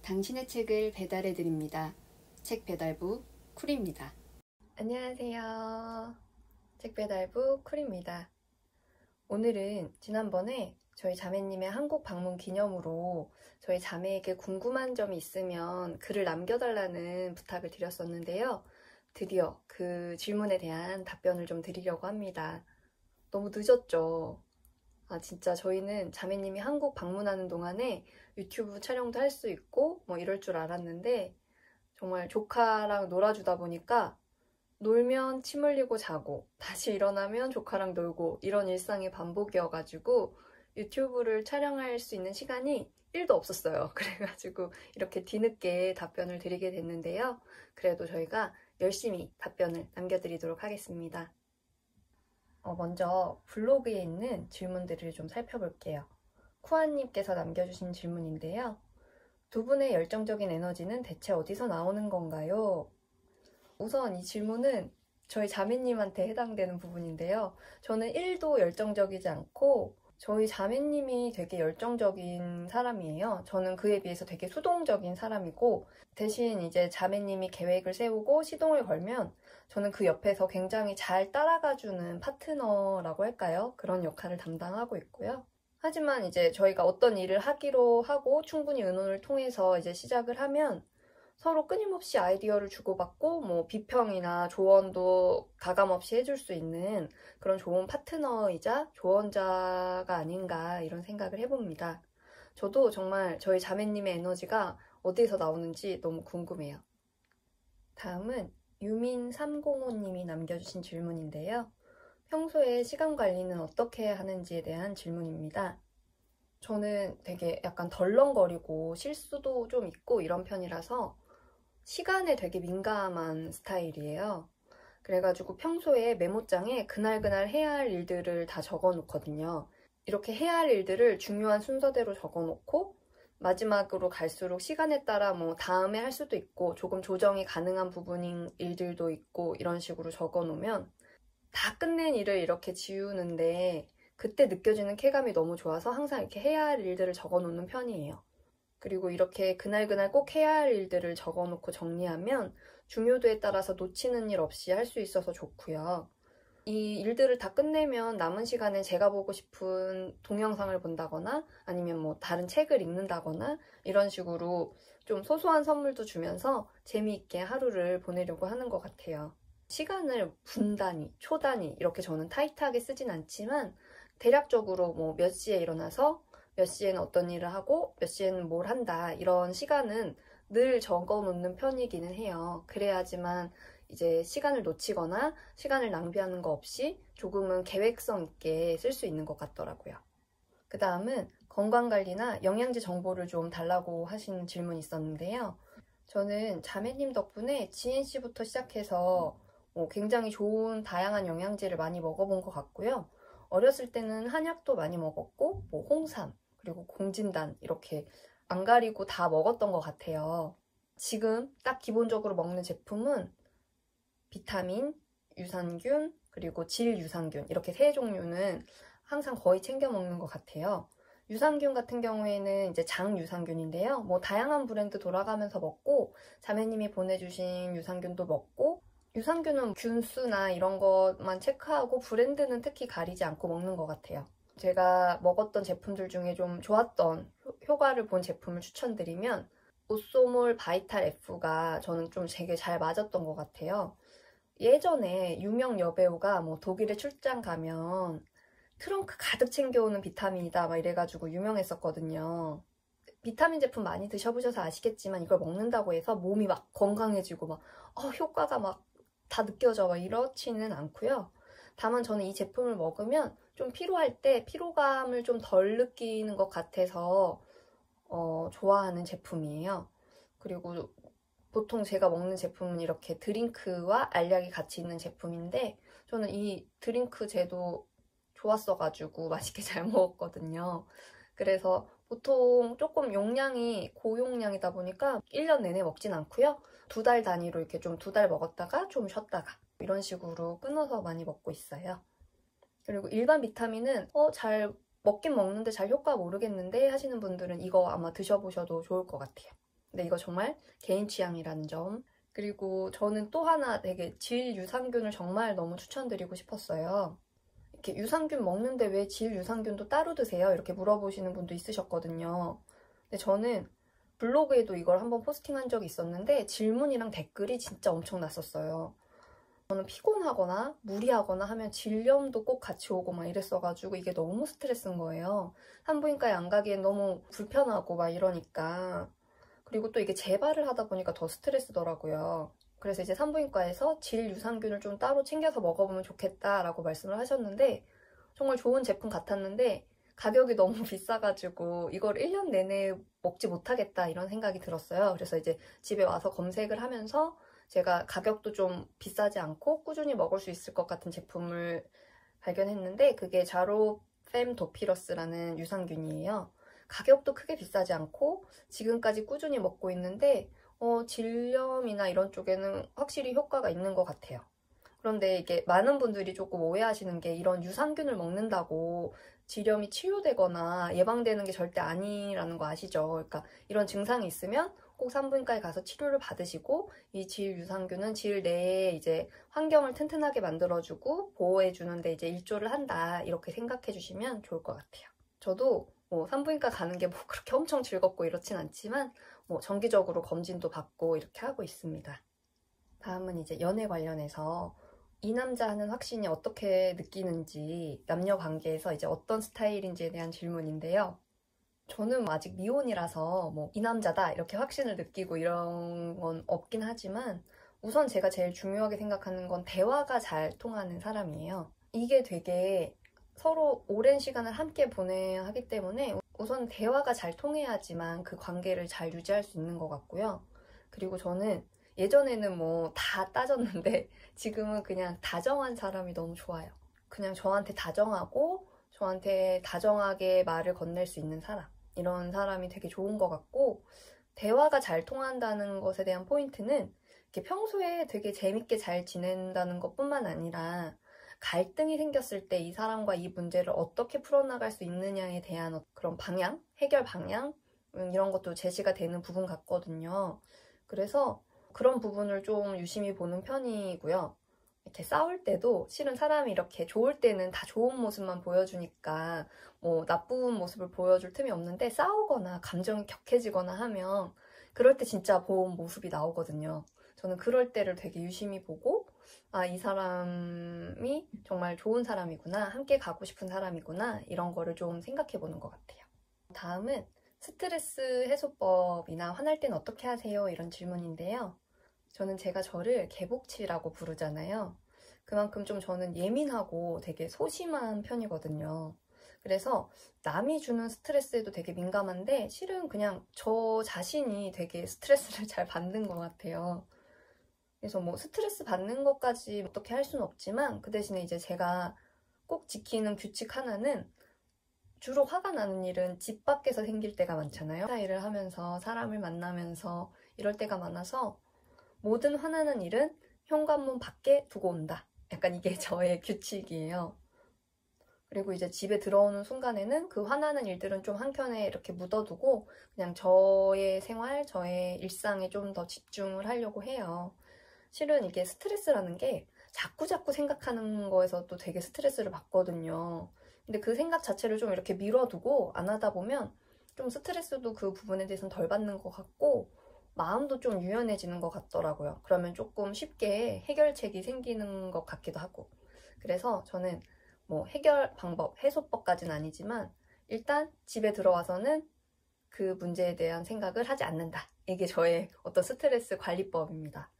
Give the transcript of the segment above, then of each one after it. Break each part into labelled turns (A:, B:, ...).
A: 당신의 책을 배달해 드립니다. 책 배달부 쿨입니다.
B: 안녕하세요. 책 배달부 쿨입니다. 오늘은 지난번에 저희 자매님의 한국 방문 기념으로 저희 자매에게 궁금한 점이 있으면 글을 남겨달라는 부탁을 드렸었는데요. 드디어 그 질문에 대한 답변을 좀 드리려고 합니다. 너무 늦었죠? 진짜 저희는 자매님이 한국 방문하는 동안에 유튜브 촬영도 할 수 있고 뭐 이럴 줄 알았는데 정말 조카랑 놀아주다 보니까 놀면 침 흘리고 자고 다시 일어나면 조카랑 놀고 이런 일상의 반복이어가지고 유튜브를 촬영할 수 있는 시간이 1도 없었어요. 그래가지고 이렇게 뒤늦게 답변을 드리게 됐는데요. 그래도 저희가 열심히 답변을 남겨드리도록 하겠습니다. 먼저 블로그에 있는 질문들을 좀 살펴볼게요. 쿠아님께서 남겨주신 질문인데요. 두 분의 열정적인 에너지는 대체 어디서 나오는 건가요? 우선 이 질문은 저희 자매님한테 해당되는 부분인데요. 저는 1도 열정적이지 않고 저희 자매님이 되게 열정적인 사람이에요. 저는 그에 비해서 되게 수동적인 사람이고 대신 이제 자매님이 계획을 세우고 시동을 걸면 저는 그 옆에서 굉장히 잘 따라가주는 파트너라고 할까요? 그런 역할을 담당하고 있고요. 하지만 이제 저희가 어떤 일을 하기로 하고 충분히 의논을 통해서 이제 시작을 하면 서로 끊임없이 아이디어를 주고받고 뭐 비평이나 조언도 가감없이 해줄 수 있는 그런 좋은 파트너이자 조언자가 아닌가 이런 생각을 해봅니다. 저도 정말 저희 자매님의 에너지가 어디에서 나오는지 너무 궁금해요. 다음은 유민305님이 남겨주신 질문인데요. 평소에 시간 관리는 어떻게 하는지에 대한 질문입니다. 저는 되게 약간 덜렁거리고 실수도 좀 있고 이런 편이라서 시간에 되게 민감한 스타일이에요. 그래가지고 평소에 메모장에 그날 해야 할 일들을 다 적어놓거든요. 이렇게 해야 할 일들을 중요한 순서대로 적어놓고 마지막으로 갈수록 시간에 따라 뭐 다음에 할 수도 있고 조금 조정이 가능한 부분인 일들도 있고 이런 식으로 적어놓으면 다 끝낸 일을 이렇게 지우는데 그때 느껴지는 쾌감이 너무 좋아서 항상 이렇게 해야 할 일들을 적어놓는 편이에요. 그리고 이렇게 그날 꼭 해야 할 일들을 적어놓고 정리하면 중요도에 따라서 놓치는 일 없이 할 수 있어서 좋고요. 이 일들을 다 끝내면 남은 시간에 제가 보고 싶은 동영상을 본다거나 아니면 뭐 다른 책을 읽는다거나 이런 식으로 좀 소소한 선물도 주면서 재미있게 하루를 보내려고 하는 것 같아요. 시간을 분 단위, 초 단위 이렇게 저는 타이트하게 쓰진 않지만 대략적으로 뭐 몇 시에 일어나서 몇 시에는 어떤 일을 하고 몇 시에는 뭘 한다 이런 시간은 늘 적어 놓는 편이기는 해요. 그래야지만 이제 시간을 놓치거나 시간을 낭비하는 거 없이 조금은 계획성 있게 쓸 수 있는 것 같더라고요. 그 다음은 건강관리나 영양제 정보를 좀 달라고 하신 질문이 있었는데요. 저는 자매님 덕분에 GNC부터 시작해서 굉장히 좋은 다양한 영양제를 많이 먹어본 것 같고요. 어렸을 때는 한약도 많이 먹었고 홍삼 그리고 공진단 이렇게 안 가리고 다 먹었던 것 같아요. 지금 딱 기본적으로 먹는 제품은 비타민, 유산균, 그리고 질유산균 이렇게 세 종류는 항상 거의 챙겨 먹는 것 같아요. 유산균 같은 경우에는 이제 장유산균인데요. 뭐 다양한 브랜드 돌아가면서 먹고 자매님이 보내주신 유산균도 먹고 유산균은 균수나 이런 것만 체크하고 브랜드는 특히 가리지 않고 먹는 것 같아요. 제가 먹었던 제품들 중에 좀 좋았던 효과를 본 제품을 추천드리면 오쏘몰 바이탈 F가 저는 좀 되게 잘 맞았던 것 같아요. 예전에 유명 여배우가 뭐 독일에 출장 가면 트렁크 가득 챙겨오는 비타민이다 막 이래가지고 유명했었거든요. 비타민 제품 많이 드셔보셔서 아시겠지만 이걸 먹는다고 해서 몸이 막 건강해지고 막 효과가 막 다 느껴져 막 이렇지는 않고요. 다만 저는 이 제품을 먹으면 좀 피로할 때 피로감을 좀 덜 느끼는 것 같아서 좋아하는 제품이에요. 그리고 보통 제가 먹는 제품은 이렇게 드링크와 알약이 같이 있는 제품인데 저는 이 드링크 제도 좋았어가지고 맛있게 잘 먹었거든요. 그래서 보통 조금 용량이 고용량이다 보니까 1년 내내 먹진 않고요. 2달 단위로 이렇게 좀 2달 먹었다가 좀 쉬었다가 이런 식으로 끊어서 많이 먹고 있어요. 그리고 일반 비타민은 잘 먹긴 먹는데 잘 효과 모르겠는데 하시는 분들은 이거 아마 드셔보셔도 좋을 것 같아요. 근데 이거 정말 개인 취향이라는 점. 그리고 저는 또 하나 되게 질 유산균을 정말 너무 추천드리고 싶었어요. 이렇게 유산균 먹는데 왜 질 유산균도 따로 드세요? 이렇게 물어보시는 분도 있으셨거든요. 근데 저는 블로그에도 이걸 한번 포스팅한 적이 있었는데 질문이랑 댓글이 진짜 엄청 났었어요. 저는 피곤하거나 무리하거나 하면 질염도 꼭 같이 오고 막 이랬어가지고 이게 너무 스트레스인 거예요. 산부인과에 안 가기엔 너무 불편하고 막 이러니까. 그리고 또 이게 재발을 하다 보니까 더 스트레스더라고요. 그래서 이제 산부인과에서 질 유산균을 좀 따로 챙겨서 먹어보면 좋겠다라고 말씀을 하셨는데 정말 좋은 제품 같았는데 가격이 너무 비싸가지고 이걸 1년 내내 먹지 못하겠다 이런 생각이 들었어요. 그래서 이제 집에 와서 검색을 하면서 제가 가격도 좀 비싸지 않고 꾸준히 먹을 수 있을 것 같은 제품을 발견했는데 그게 자로fem도피러스라는 유산균이에요. 가격도 크게 비싸지 않고 지금까지 꾸준히 먹고 있는데 질염이나 이런 쪽에는 확실히 효과가 있는 것 같아요. 그런데 이게 많은 분들이 조금 오해하시는 게 이런 유산균을 먹는다고 질염이 치료되거나 예방되는 게 절대 아니라는 거 아시죠? 그러니까 이런 증상이 있으면 꼭 산부인과에 가서 치료를 받으시고 이 질 유산균은 질 내에 이제 환경을 튼튼하게 만들어주고 보호해주는데 이제 일조를 한다 이렇게 생각해 주시면 좋을 것 같아요. 저도 뭐 산부인과 가는 게 뭐 그렇게 엄청 즐겁고 이렇진 않지만 뭐 정기적으로 검진도 받고 이렇게 하고 있습니다. 다음은 이제 연애 관련해서 이 남자는 확신이 어떻게 느끼는지 남녀 관계에서 이제 어떤 스타일인지에 대한 질문인데요. 저는 아직 미혼이라서 뭐 이 남자다 이렇게 확신을 느끼고 이런 건 없긴 하지만 우선 제가 제일 중요하게 생각하는 건 대화가 잘 통하는 사람이에요. 이게 되게 서로 오랜 시간을 함께 보내야 하기 때문에 우선 대화가 잘 통해야지만 그 관계를 잘 유지할 수 있는 것 같고요. 그리고 저는 예전에는 뭐 다 따졌는데 지금은 그냥 다정한 사람이 너무 좋아요. 그냥 저한테 다정하고 저한테 다정하게 말을 건넬 수 있는 사람. 이런 사람이 되게 좋은 것 같고 대화가 잘 통한다는 것에 대한 포인트는 이렇게 평소에 되게 재밌게 잘 지낸다는 것뿐만 아니라 갈등이 생겼을 때 이 사람과 이 문제를 어떻게 풀어나갈 수 있느냐에 대한 그런 방향, 해결 방향 이런 것도 제시가 되는 부분 같거든요. 그래서 그런 부분을 좀 유심히 보는 편이고요. 이렇게 싸울 때도 실은 사람이 이렇게 좋을 때는 다 좋은 모습만 보여주니까 뭐 나쁜 모습을 보여줄 틈이 없는데 싸우거나 감정이 격해지거나 하면 그럴 때 진짜 좋은 모습이 나오거든요. 저는 그럴 때를 되게 유심히 보고 아, 이 사람이 정말 좋은 사람이구나, 함께 가고 싶은 사람이구나 이런 거를 좀 생각해 보는 것 같아요. 다음은 스트레스 해소법이나 화날 땐 어떻게 하세요? 이런 질문인데요. 저는 제가 저를 개복치라고 부르잖아요. 그만큼 좀 저는 예민하고 되게 소심한 편이거든요. 그래서 남이 주는 스트레스에도 되게 민감한데 실은 그냥 저 자신이 되게 스트레스를 잘 받는 것 같아요. 그래서 뭐 스트레스 받는 것까지 어떻게 할 수는 없지만 그 대신에 이제 제가 꼭 지키는 규칙 하나는 주로 화가 나는 일은 집 밖에서 생길 때가 많잖아요. 회사 일을 하면서 사람을 만나면서 이럴 때가 많아서 모든 화나는 일은 현관문 밖에 두고 온다. 약간 이게 저의 규칙이에요. 그리고 이제 집에 들어오는 순간에는 그 화나는 일들은 좀 한켠에 이렇게 묻어두고 그냥 저의 생활, 저의 일상에 좀 더 집중을 하려고 해요. 실은 이게 스트레스라는 게 자꾸자꾸 생각하는 거에서 또 되게 스트레스를 받거든요. 근데 그 생각 자체를 좀 이렇게 미뤄두고 안 하다 보면 좀 스트레스도 그 부분에 대해서는 덜 받는 것 같고 마음도 좀 유연해지는 것 같더라고요. 그러면 조금 쉽게 해결책이 생기는 것 같기도 하고. 그래서 저는 뭐 해결 방법, 해소법까지는 아니지만 일단 집에 들어와서는 그 문제에 대한 생각을 하지 않는다. 이게 저의 어떤 스트레스 관리법입니다.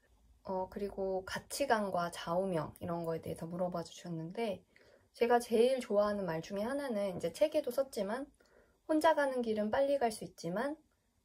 B: 그리고 가치관과 좌우명 이런 거에 대해서 물어봐 주셨는데 제가 제일 좋아하는 말 중에 하나는 이제 책에도 썼지만 혼자 가는 길은 빨리 갈 수 있지만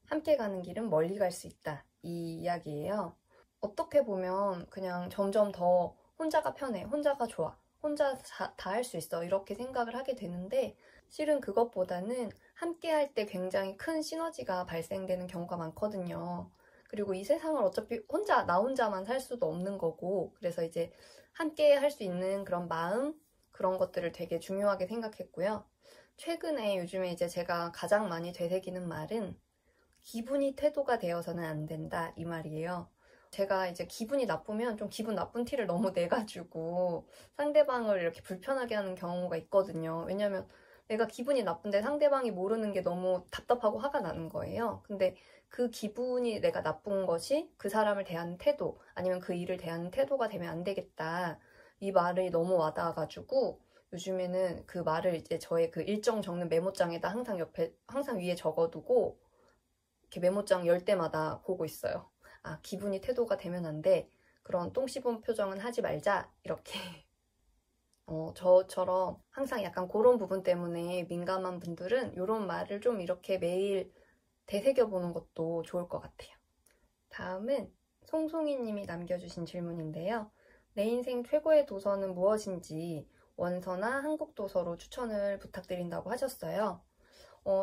B: 함께 가는 길은 멀리 갈 수 있다. 이 이야기예요. 어떻게 보면 그냥 점점 더 혼자가 편해, 혼자가 좋아, 혼자 다 할 수 있어 이렇게 생각을 하게 되는데 실은 그것보다는 함께 할 때 굉장히 큰 시너지가 발생되는 경우가 많거든요. 그리고 이 세상을 어차피 나 혼자만 살 수도 없는 거고 그래서 이제 함께 할 수 있는 그런 마음 그런 것들을 되게 중요하게 생각했고요. 최근에 요즘에 이제 제가 가장 많이 되새기는 말은 기분이 태도가 되어서는 안 된다 이 말이에요. 제가 이제 기분이 나쁘면 좀 기분 나쁜 티를 너무 내가지고 상대방을 이렇게 불편하게 하는 경우가 있거든요. 왜냐면 내가 기분이 나쁜데 상대방이 모르는 게 너무 답답하고 화가 나는 거예요. 근데 그 기분이 내가 나쁜 것이 그 사람을 대하는 태도 아니면 그 일을 대하는 태도가 되면 안 되겠다. 이 말이 너무 와닿아가지고 요즘에는 그 말을 이제 저의 그 일정 적는 메모장에다 항상 위에 적어두고 이렇게 메모장 열 때마다 보고 있어요. 아, 기분이 태도가 되면 안 돼. 그런 똥 씹은 표정은 하지 말자. 이렇게. 저처럼 항상 약간 그런 부분 때문에 민감한 분들은 이런 말을 좀 이렇게 매일 되새겨보는 것도 좋을 것 같아요. 다음은 송송이 님이 남겨주신 질문인데요. 내 인생 최고의 도서는 무엇인지 원서나 한국 도서로 추천을 부탁드린다고 하셨어요.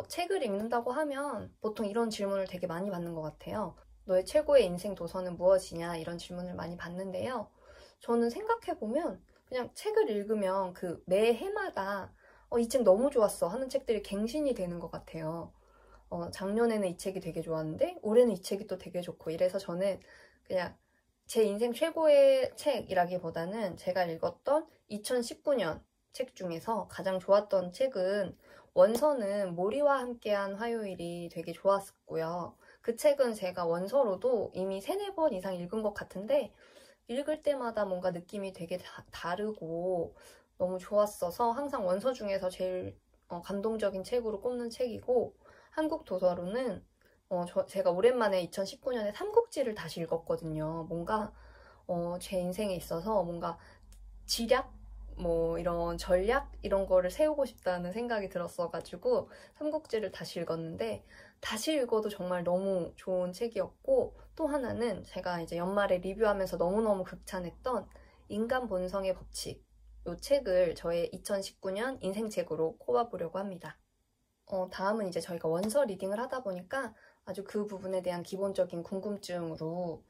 B: 책을 읽는다고 하면 보통 이런 질문을 되게 많이 받는 것 같아요. 너의 최고의 인생 도서는 무엇이냐 이런 질문을 많이 받는데요. 저는 생각해보면 그냥 책을 읽으면 그 매 해마다 이 책 너무 좋았어 하는 책들이 갱신이 되는 것 같아요. 작년에는 이 책이 되게 좋았는데 올해는 이 책이 또 되게 좋고 이래서 저는 그냥 제 인생 최고의 책이라기보다는 제가 읽었던 2019년 책 중에서 가장 좋았던 책은 원서는 모리와 함께한 화요일이 되게 좋았고요. 그 책은 제가 원서로도 이미 3-4번 이상 읽은 것 같은데 읽을 때마다 뭔가 느낌이 되게 다르고 너무 좋았어서 항상 원서 중에서 제일 감동적인 책으로 꼽는 책이고 한국 도서로는 제가 오랜만에 2019년에 삼국지를 다시 읽었거든요. 뭔가 제 인생에 있어서 뭔가 지략? 뭐 이런 전략? 이런 거를 세우고 싶다는 생각이 들었어가지고 삼국지를 다시 읽었는데 다시 읽어도 정말 너무 좋은 책이었고 또 하나는 제가 이제 연말에 리뷰하면서 너무너무 극찬했던 인간 본성의 법칙 이 책을 저의 2019년 인생책으로 꼽아보려고 합니다. 다음은 이제 저희가 원서 리딩을 하다 보니까 아주 그 부분에 대한 기본적인 궁금증으로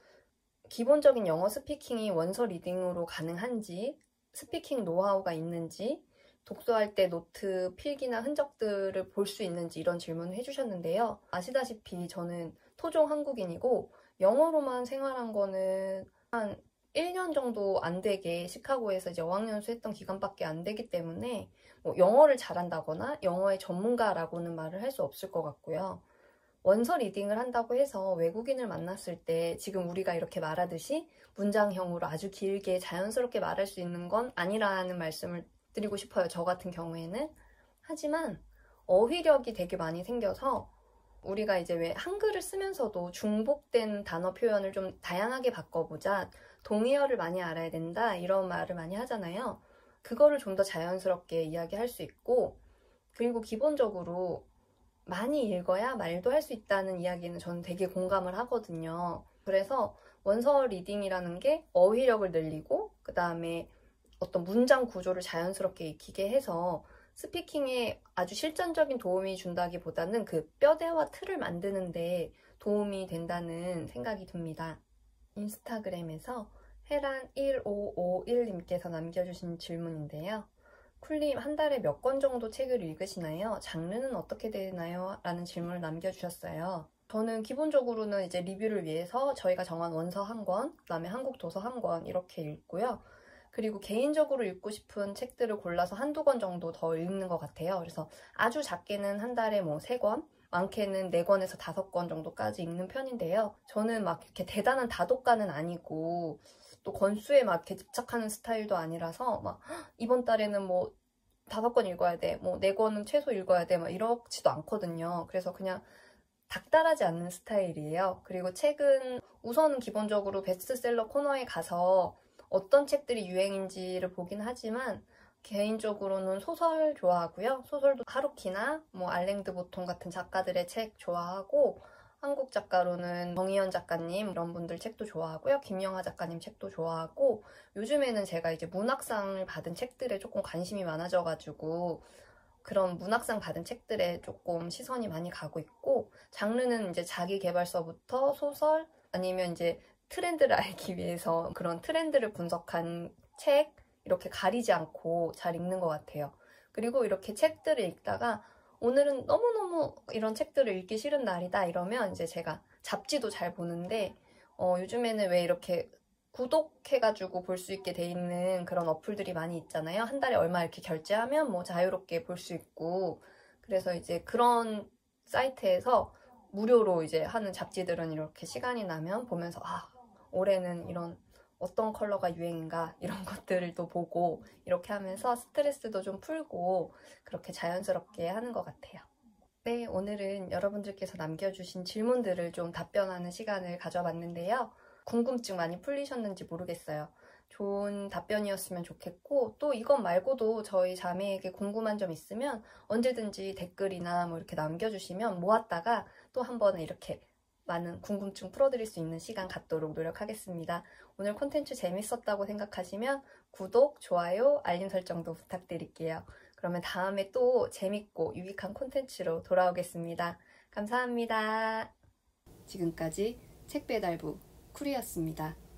B: 기본적인 영어 스피킹이 원서 리딩으로 가능한지 스피킹 노하우가 있는지 독서할 때 노트, 필기나 흔적들을 볼 수 있는지 이런 질문을 해주셨는데요. 아시다시피 저는 토종 한국인이고 영어로만 생활한 거는 한 1년 정도 안 되게 시카고에서 이제 어학연수 했던 기간밖에 안 되기 때문에 뭐 영어를 잘한다거나 영어의 전문가라고는 말을 할 수 없을 것 같고요. 원서 리딩을 한다고 해서 외국인을 만났을 때 지금 우리가 이렇게 말하듯이 문장형으로 아주 길게 자연스럽게 말할 수 있는 건 아니라는 말씀을 드리고 싶어요. 저 같은 경우에는. 하지만 어휘력이 되게 많이 생겨서 우리가 이제 왜 한글을 쓰면서도 중복된 단어 표현을 좀 다양하게 바꿔보자. 동의어를 많이 알아야 된다. 이런 말을 많이 하잖아요. 그거를 좀 더 자연스럽게 이야기할 수 있고 그리고 기본적으로 많이 읽어야 말도 할 수 있다는 이야기는 저는 되게 공감을 하거든요. 그래서 원서 리딩이라는 게 어휘력을 늘리고 그 다음에 어떤 문장 구조를 자연스럽게 익히게 해서 스피킹에 아주 실전적인 도움이 준다기보다는 그 뼈대와 틀을 만드는데 도움이 된다는 생각이 듭니다. 인스타그램에서 해란1551님께서 남겨주신 질문인데요. 쿨님, 한 달에 몇 권 정도 책을 읽으시나요? 장르는 어떻게 되나요? 라는 질문을 남겨주셨어요. 저는 기본적으로는 이제 리뷰를 위해서 저희가 정한 원서 1권, 그 다음에 한국 도서 1권 이렇게 읽고요. 그리고 개인적으로 읽고 싶은 책들을 골라서 1-2권 정도 더 읽는 것 같아요. 그래서 아주 작게는 한 달에 뭐 3권, 많게는 4권에서 5권 정도까지 읽는 편인데요. 저는 막 이렇게 대단한 다독가는 아니고 또 권수에 막 이렇게 집착하는 스타일도 아니라서 막 이번 달에는 뭐 5권 읽어야 돼, 뭐 4권은 최소 읽어야 돼, 막 이렇지도 않거든요. 그래서 그냥 닥달하지 않는 스타일이에요. 그리고 책은 우선은 기본적으로 베스트셀러 코너에 가서 어떤 책들이 유행인지를 보긴 하지만 개인적으로는 소설 좋아하고요. 소설도 하루키나 뭐 알랭드 보통 같은 작가들의 책 좋아하고 한국 작가로는 정희연 작가님 이런 분들 책도 좋아하고요. 김영하 작가님 책도 좋아하고 요즘에는 제가 이제 문학상을 받은 책들에 조금 관심이 많아져가지고 그런 문학상 받은 책들에 조금 시선이 많이 가고 있고 장르는 이제 자기계발서부터 소설 아니면 이제 트렌드를 알기 위해서 그런 트렌드를 분석한 책 이렇게 가리지 않고 잘 읽는 것 같아요. 그리고 이렇게 책들을 읽다가 오늘은 너무너무 이런 책들을 읽기 싫은 날이다 이러면 이제 제가 잡지도 잘 보는데 요즘에는 왜 이렇게 구독해가지고 볼 수 있게 돼 있는 그런 어플들이 많이 있잖아요. 한 달에 얼마 이렇게 결제하면 뭐 자유롭게 볼 수 있고 그래서 이제 그런 사이트에서 무료로 이제 하는 잡지들은 이렇게 시간이 나면 보면서 올해는 이런 어떤 컬러가 유행인가 이런 것들을 또 보고 이렇게 하면서 스트레스도 좀 풀고 그렇게 자연스럽게 하는 것 같아요. 네, 오늘은 여러분들께서 남겨주신 질문들을 좀 답변하는 시간을 가져봤는데요. 궁금증 많이 풀리셨는지 모르겠어요. 좋은 답변이었으면 좋겠고 또 이것 말고도 저희 자매에게 궁금한 점 있으면 언제든지 댓글이나 뭐 이렇게 남겨주시면 모았다가 또 한 번은 이렇게 많은 궁금증 풀어드릴 수 있는 시간 갖도록 노력하겠습니다. 오늘 콘텐츠 재밌었다고 생각하시면 구독, 좋아요, 알림 설정도 부탁드릴게요. 그러면 다음에 또 재밌고 유익한 콘텐츠로 돌아오겠습니다. 감사합니다.
A: 지금까지 책배달부 쿨이었습니다.